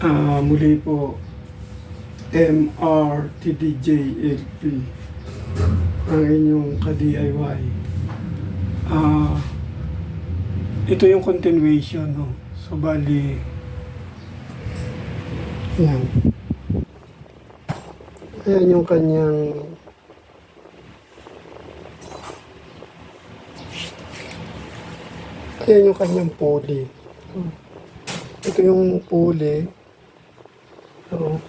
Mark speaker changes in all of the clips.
Speaker 1: Muli po, MRTDJLP, ang inyong ka-DIY. Ito yung continuation, no? So, bali, yan. Ayan yung kanyang pulley. Ito yung pulley. So,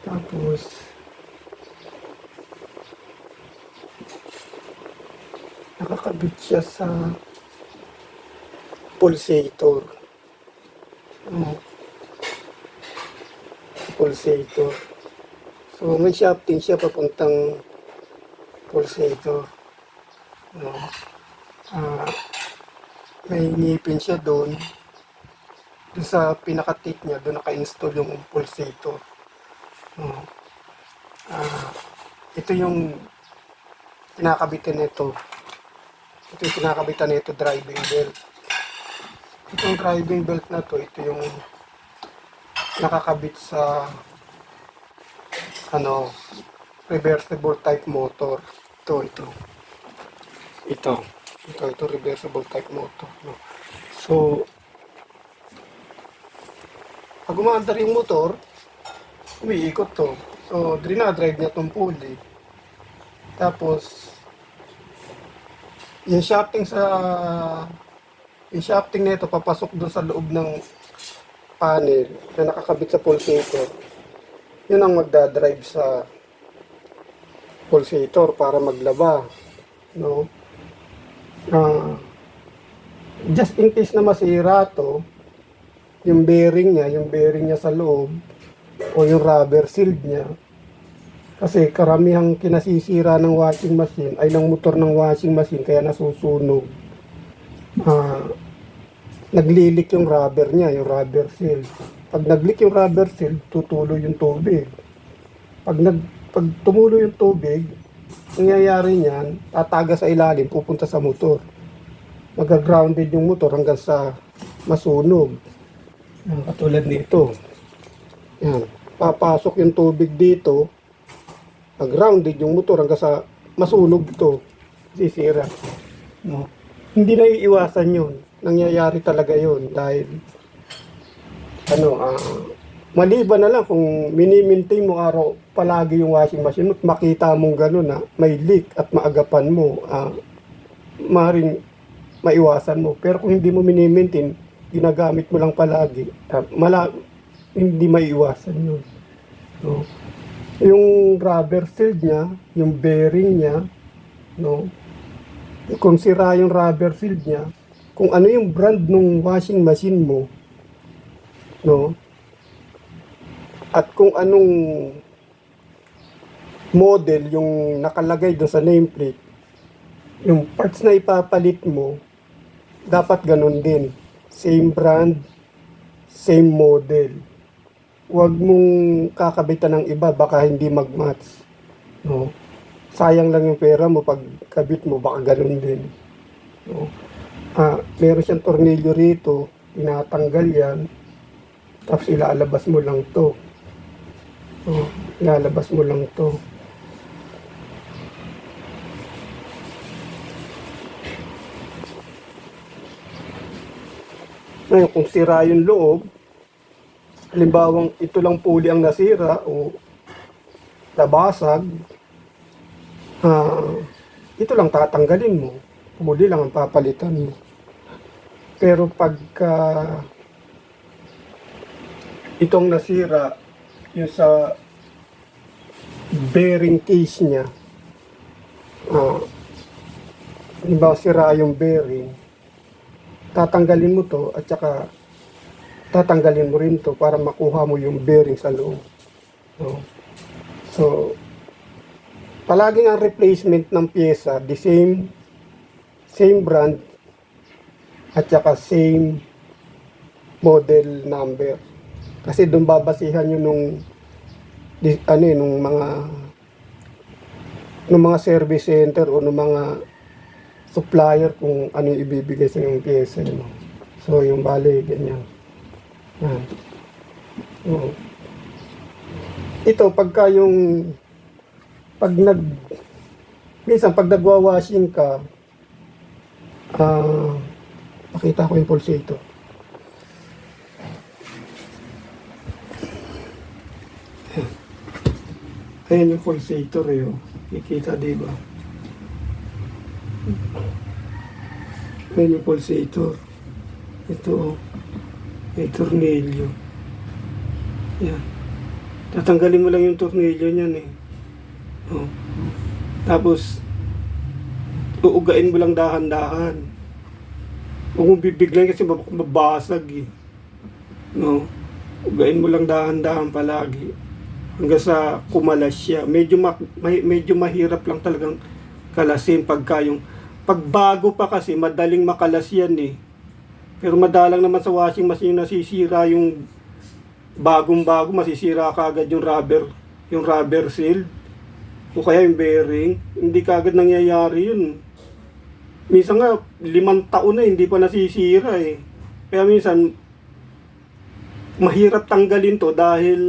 Speaker 1: tapos nakakabit siya sa pulsator. Pulsator. So, may shafting siya papuntang pulsator. May ngipin siya doon. Doon sa pinaka-tip niya, doon naka-install yung pulsator. Ito yung kinakabitan nito. Ito yung kinakabitan nito, driving belt. Itong driving belt na to, ito yung nakakabit sa reversible type motor. Ito reversible type motor, no? So, pag umaandar yung motor, umiikot to. So, dinadrive niya itong pulley. Tapos, yung shafting nito papasok doon sa loob ng panel na nakakabit sa pulsator. Yun ang magdadrive sa pulsator para maglaba, no? Just in case na masira to, yung bearing niya sa loob o yung rubber seal niya, kasi karamihang kinasisira ng washing machine ay ng motor ng washing machine, kaya nasusunog. Naglilik yung rubber niya, yung rubber seal. Pag naglik yung rubber seal, tutulo yung tubig. Pag tumulo yung tubig, nangyayari niyan, tataga sa ilalim, pupunta sa motor. Mag-grounded yung motor hanggang sa masunog. Katulad nito. Yan. Papasok yung tubig dito, mag-grounded yung motor hanggang sa masunog ito. Sisira. No? Hindi na iiwasan yun. Nangyayari talaga yun dahil maliban na lang kung mini-maintain mo araw palagi yung washing machine at makita mong gano'n na may leak at maagapan mo, maaaring maiwasan mo. Pero kung hindi mo mini-maintain, ginagamit mo lang palagi, hindi maiwasan yun. No? Yung rubber seal niya, yung bearing niya, no? Kung sira yung rubber seal niya, kung ano yung brand ng washing machine mo, no? At kung anong model yung nakalagay doon sa nameplate, yung parts na ipapalit mo, dapat ganun din. Same brand, same model. Huwag mong kakabitan ng iba, baka hindi mag-match. No? Sayang lang yung pera mo pag kabit mo, baka ganun din. No? Meron siyang tornilyo rito, tinatanggal yan, tapos ilalabas mo lang to. Ilalabas mo lang to. Ngayon, kung sira yung loob, halimbawang ito lang pulley ang nasira o nabasag, ito lang tatanggalin mo. Pulley lang ang papalitan mo. Pero pagka itong nasira, yung sa bearing case niya, halimbawa sira yung bearing, tatanggalin mo to at saka tatanggalin mo rin to para makuha mo yung bearing sa loob. No? So, palaging ang replacement ng pyesa, the same brand at saka same model number. Kasi doon babasihan yun nung mga service center o nung mga supplier kung ano yung ibibigay sa yung pyesa. No? So, yung bali, ganyan. Yan. Oo. Ito, pagka yung, pag nag, minsan pag nagwa-washing ka, pakita ko yung pulsator. Ayan yung pulsator eh, oh. Kikita, diba? Ayan yung pulsator. Ito, oh. May tornilyo. Yan. Tatanggalin mo lang yung tornilyo niyan eh. Oh. Tapos, uugain mo lang dahan-dahan. Huwag mong bibiglan kasi mabasag eh. No? Ugain mo lang dahan-dahan palagi. Hanggang sa kumalas siya. Medyo mahirap lang talagang kalasin pagka yung pagbago pa kasi madaling makalas yan eh. Pero madalang naman sa washing machine nasisira yung bagong-bago, masisira kaagad yung rubber seal o kaya yung bearing. Hindi kaagad nangyayari yun. Minsan nga 5 taon na hindi pa nasisira eh. Kaya minsan mahirap tanggalin to dahil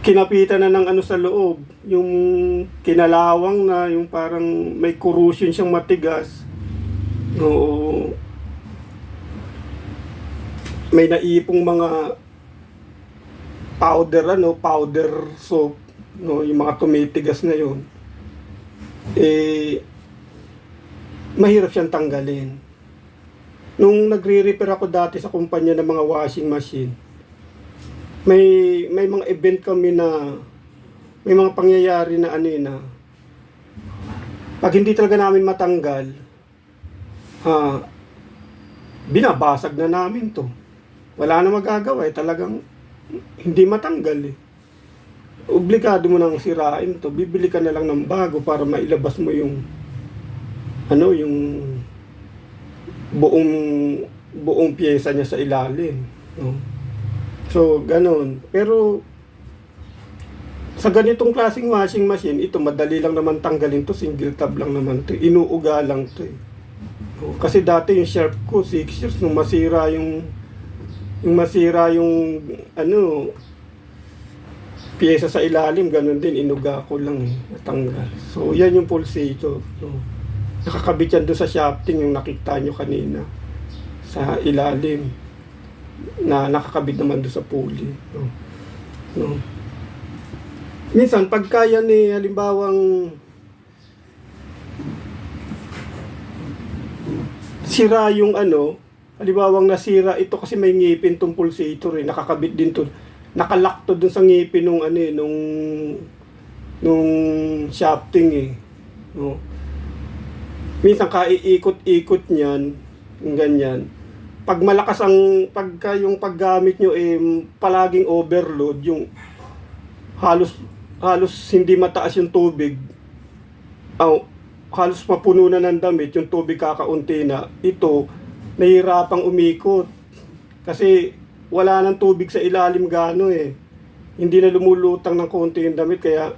Speaker 1: kinapitan na ng sa loob, yung kinalawang na, yung parang may corrosion siyang matigas. No, may naipong mga powder soap, no, yung mga tumitigas na yun. Mahirap siyang tanggalin. Nung nagre-repair ako dati sa kumpanya ng mga washing machine, may mga event kami na may mga pangyayari na pag hindi talaga namin matanggal, binabasag na namin to. Wala na magagawa eh, talagang hindi matanggal eh. Obligado mo nang sirain to. Bibili ka na lang ng bago para mailabas mo yung yung buong piyesa niya sa ilalim, no? So, ganun. Pero sa ganitong klaseng washing machine, ito madali lang naman tanggalin to, single tab lang naman to. Inuuga lang to eh. No? Kasi dati yung sharp ko 6 years nung masira yung piyesa sa ilalim, ganun din, inuga ko lang eh, natanggal. So, yan yung pulsator. No? Nakakabit yan doon sa shafting, yung nakita nyo kanina, sa ilalim, na nakakabit naman doon sa pulley. No? No? Minsan, pagka yan eh, halimbawang sira yung halimbawang nasira ito kasi may ngipin tong pulsator eh, nakakabit din to, nakalock to dun sa ngipin nung shafting eh. No? Minsan kaiikot-ikot niyan, yung ganyan. Pag malakas pagka yung paggamit nyo eh, palaging overload, yung halos hindi mataas yung tubig, halos mapuno na ng damit, yung tubig kakaunti na, ito nahihirapang umikot kasi wala nang tubig sa ilalim gaano eh, hindi na lumulutang ng konti yung damit, kaya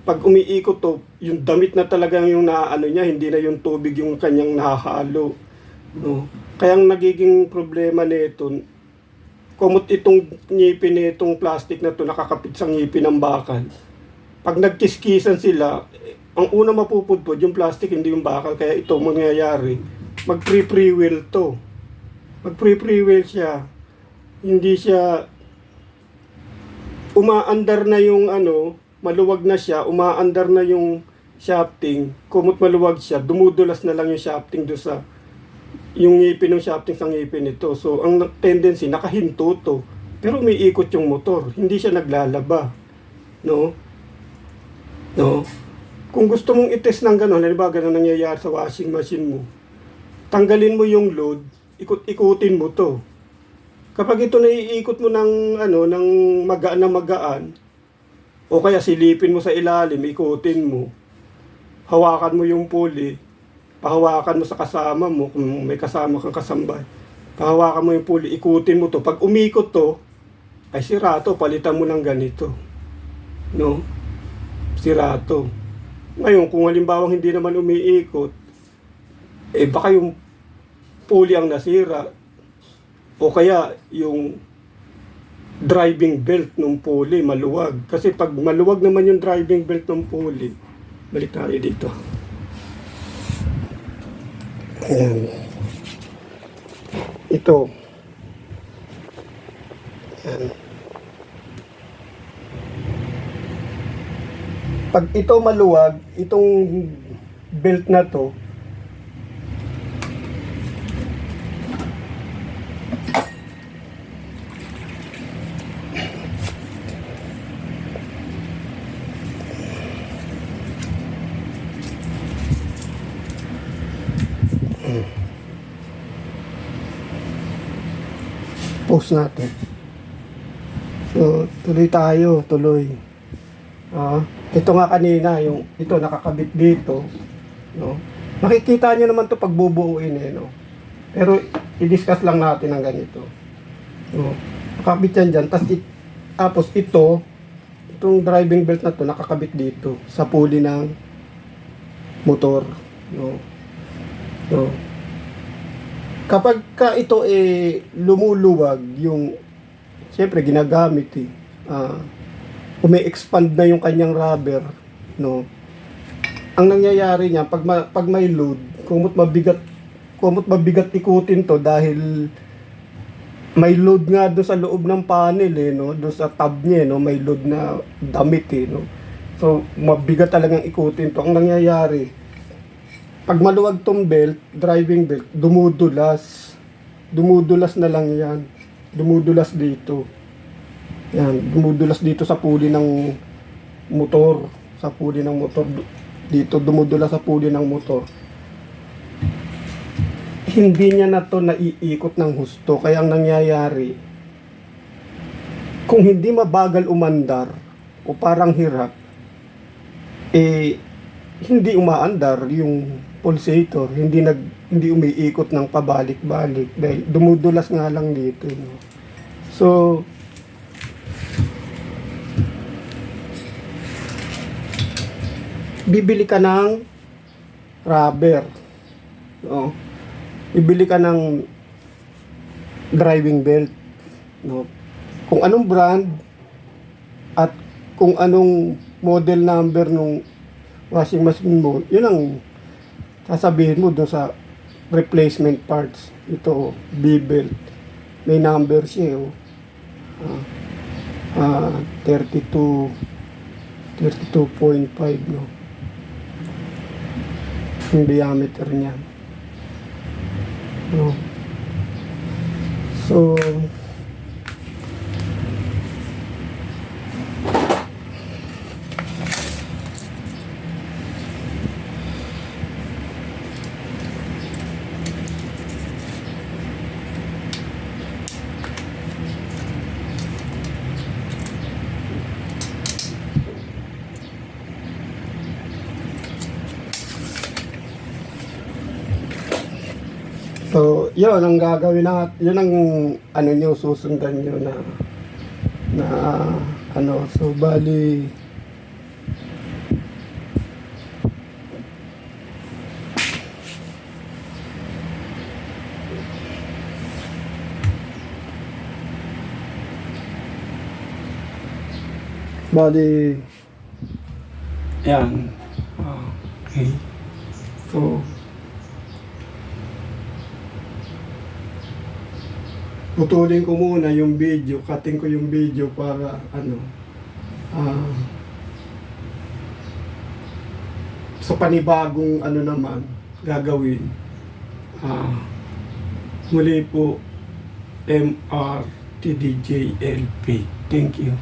Speaker 1: pag umiikot to, yung damit na talagang yung niya, hindi na yung tubig yung kanyang nahahalo, no? Kaya ang nagiging problema nito, kumot itong ngipin nitong plastic na to nakakapit sa ngipin ng bakal. Pag nagkiskisan sila, ang una mapupudpod yung plastic, hindi yung bakal. Kaya ito mangyayari, mag-pre-wheel to. Mag-pre-wheel siya. Hindi siya umaandar na yung maluwag na siya, umaandar na yung shafting, kumot maluwag siya, dumudulas na lang yung shafting doon sa yung ngipin ng shafting sa ngipin nito. So, ang tendency, nakahinto to. Pero umiikot yung motor, hindi siya naglalaba. No? No? Kung gusto mong itest ng gano'n, halimbawa gano'n nangyayari sa washing machine mo, tanggalin mo yung load, ikot-ikutin mo to. Kapag ito naiikot mo ng magaan na magaan, o kaya silipin mo sa ilalim, ikutin mo, hawakan mo yung pulley, pahawakan mo sa kasama mo, kung may kasama kang kasambay, pahawakan mo yung pulley, ikutin mo to. Pag umikot to, ay sira to, palitan mo ng ganito. No? Sira to. Ngayon, kung halimbawang hindi naman umiikot, baka yung pulley ang nasira o kaya yung driving belt ng pulley maluwag. Kasi pag maluwag naman yung driving belt ng pulley, balik tayo dito. Ayan. Ito. Ayan. Pag ito maluwag, itong belt na to, post natin. So, tuloy tayo, tuloy. Ito nga kanina, yung ito nakakabit dito, no? Makikita nyo naman to pag bubuuin no? Pero i-discuss lang natin ang ganito. No? Nakakabit yan dyan, tapos itong driving belt na to nakakabit dito sa pulley ng motor, no? No? Kapag ito lumuluwag yung siyempre ginagamit umi-expand na yung kanyang rubber, no? Ang nangyayari niya pag may load, kumot mabigat ikutin to dahil may load nga do sa loob ng panel no, do sa tab niya no, may load na damit no. So mabigat talagang ikutin to. Ang nangyayari, pag maluwag tong belt, driving belt, dumudulas na lang yan. Dumudulas dito. Yan, dumudulas dito sa pulley ng motor. Sa pulley ng motor. Dito, dumudulas sa pulley ng motor. Hindi niya na to naiikot ng husto. Kaya ang nangyayari, kung hindi mabagal umandar, o parang hirap, hindi umaandar yung pulsator, hindi umiikot ng pabalik-balik dahil dumudulas nga lang dito, no? So bibili ka ng rubber, no? Bibili ka ng driving belt, no? Kung anong brand at kung anong model number nung washing machine mo, yun ang sasabihin mo doon sa replacement parts. Ito, B-belt. May number siya, 32.5, no? Yung diameter niya. No? So, So, yun ang gagawin natin. Yun ang ano nyo, susundan nyo na ano. So, bali yan. Okay. So, putulin ko muna yung video, cutting ko yung video para sa panibagong naman gagawin. Muli po, MRTDJLP. Thank you.